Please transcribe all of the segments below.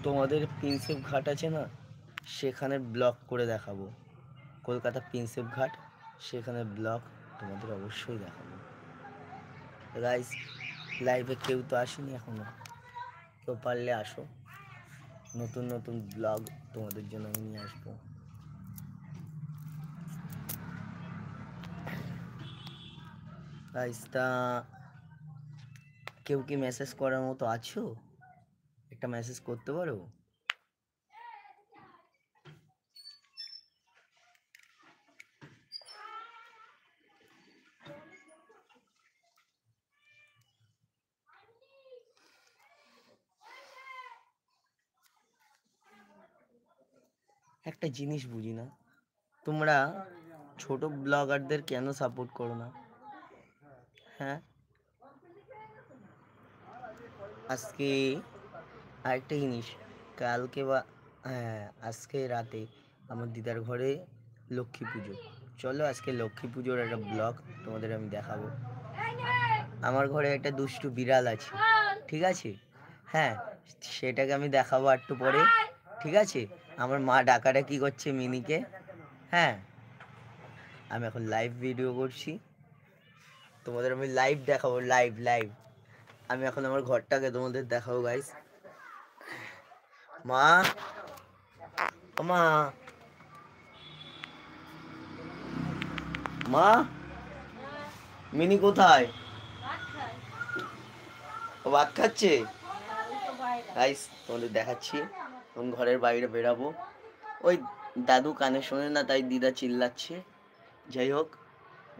তোমাদের প্রিন্সেপ ঘাট আছে না, সেখানে ব্লগ করে দেখাবো। কলকাতা প্রিন্সেপ ঘাট, সেখানে ব্লগ তোমাদের অবশ্যই দেখাবো। গাইস, লাইভে কেউ তো আসেনি এখনো, কেউ পারলে আসো, নতুন নতুন ব্লগ তোমাদের জন্য আমি নিয়ে আসবো। গাইস, তা কেউ কি মেসেজ করার মতো আছো? একটা মেসেজ করতে পারো? একটা জিনিস বুঝি না, তোমরা ছোট ব্লগারদের কেন সাপোর্ট করো না? হ্যাঁ, আজকে আরেকটা জিনিস, কালকে বা হ্যাঁ আজকে রাতে আমার দিদার ঘরে লক্ষ্মী পুজো। চলো আজকে লক্ষ্মী পুজোর একটা ব্লগ তোমাদের আমি দেখাবো। আমার ঘরে একটা দুষ্টু বিড়াল আছে, ঠিক আছে? হ্যাঁ, সেটাকে আমি দেখাবো একটু পরে, ঠিক আছে? আমার মা ডাকাডাকি করছে মিনিকে। হ্যাঁ, আমি এখন লাইভ ভিডিও করছি, তোমাদের আমি লাইভ দেখাবো, লাইভ লাইভ। আমি এখন আমার ঘরটাকে তোমাদের দেখাবো গাইস। মা, মা, মা, মিনি কোথায়? ও ভাত খাচ্ছে গাইস, তোমাদের দেখাচ্ছি। তখন ঘরের বাইরে বেরাবো, ওই দাদু কানে শোনে না তাই দিদা চিল্লাচ্ছে। যাই হোক,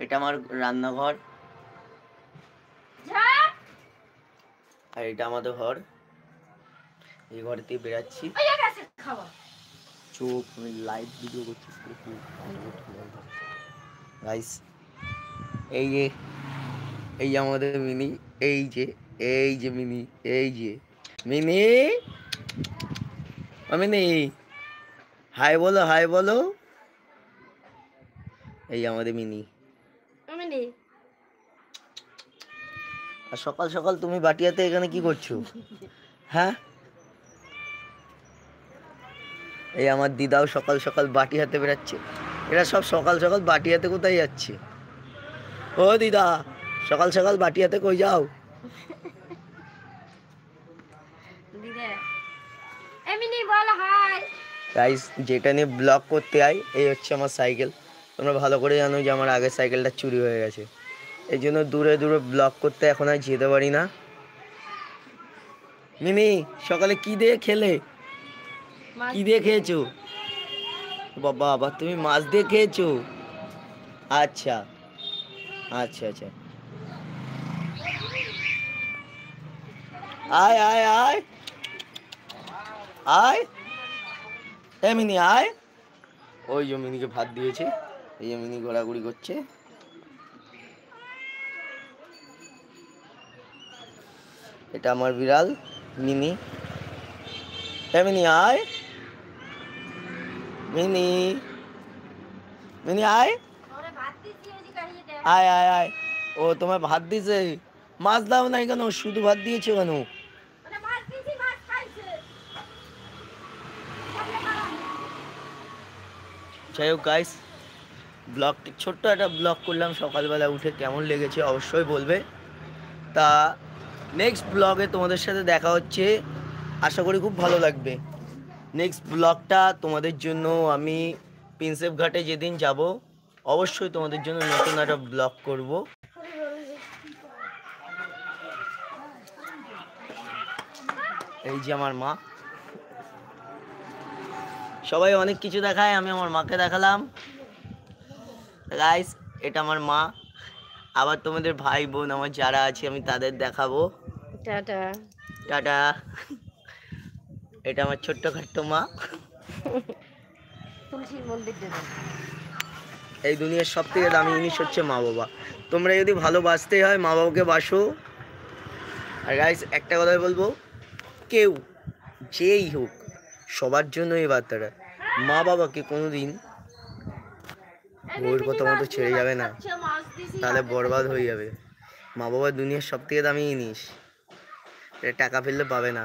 এটা আমার রান্নাঘর আর এটা আমাদের ঘর। এই ঘরেতেই বেরাচ্ছি। চুপ, আমি লাইভ ভিডিও করছি গাইস। এই যে, এই যে আমাদের মিনি, এই যে, এই যে মিনি, এই যে মিনি, ও মিনি, হাই বলো, হাই বলো। এই আমাদের মিনি। আর সকাল সকাল তুমি বাটিয়াতে এখানে কি করছো? হ্যাঁ, এই আমার দিদাও সকাল সকাল বাটি হাতে বেরাচ্ছে। এরা সব সকাল সকাল বাটি হাতে কোথায় যাচ্ছে? ও দিদা, সকাল সকাল বাটি হাতে কই যাও? গাইস, যেটা নিয়ে ব্লগ করতে আই, এই হচ্ছে আমার সাইকেল। তোমরা ভালো করে জানো যে আমার আগের সাইকেলটা চুরি হয়ে গেছে, এই জন্য দূরে দূরে ব্লগ করতে এখন আর যেতে পারি না। মিনি, সকালে কি দিয়ে খেলে? কি দিয়ে খেয়েছো? বাবা, আবার তুমি মাছ দিয়ে খেয়েছো? আচ্ছা আচ্ছা আচ্ছা, আয় আয় আয় আয়, এ মিনি আয়। ওই যে মিনিকে ভাত দিয়েছে, এই যে মিনি ঘোরাঘুরি করছে। এটা আমার বিড়াল মিনি। এ মিনি আয়, মিনি, মিনি আয়, আয় আয় আয়। ও তোমার ভাত দিছে, মাছ দাও নাই কেন, শুধু ভাত দিয়েছো কেন? যাই হোক গাইস, ব্লগটি ছোট্ট একটা ব্লগ করলাম সকালবেলা উঠে, কেমন লেগেছে অবশ্যই বলবে। তা নেক্সট ব্লগে তোমাদের সাথে দেখা হচ্ছে, আশা করি খুব ভালো লাগবে। নেক্সট ব্লগটা তোমাদের জন্য আমি প্রিন্সেপ ঘাটে যেদিন যাব, অবশ্যই তোমাদের জন্য নতুন একটা ব্লগ করব। এই যে আমার মা, সবাই অনেক কিছু দেখায়, আমি আমার মাকে দেখালাম। গাইস, এটা আমার মা। আবার তোমাদের ভাই বোন আমার যারা আছে আমি তাদের দেখাবো। Tata tata. এটা আমার ছোট্ট খাট্ট মা। এই দুনিয়ার সব থেকে দামি জিনিস হচ্ছে মা বাবা। তোমরা যদি ভালোবাসতে হয়, মা বাবাকে বাসো। আর গাইস, একটা কথাই বলবো, কেউ যেই হোক, সবার জন্য এই বার্তাটা, মা বাবাকে কোনোদিন বউয়ের কথা মতো ছেড়ে যাবে না, তাহলে বরবাদ হয়ে যাবে। মা বাবা দুনিয়ার সব থেকে দামি জিনিস, এটা টাকা ফেললে পাবে না।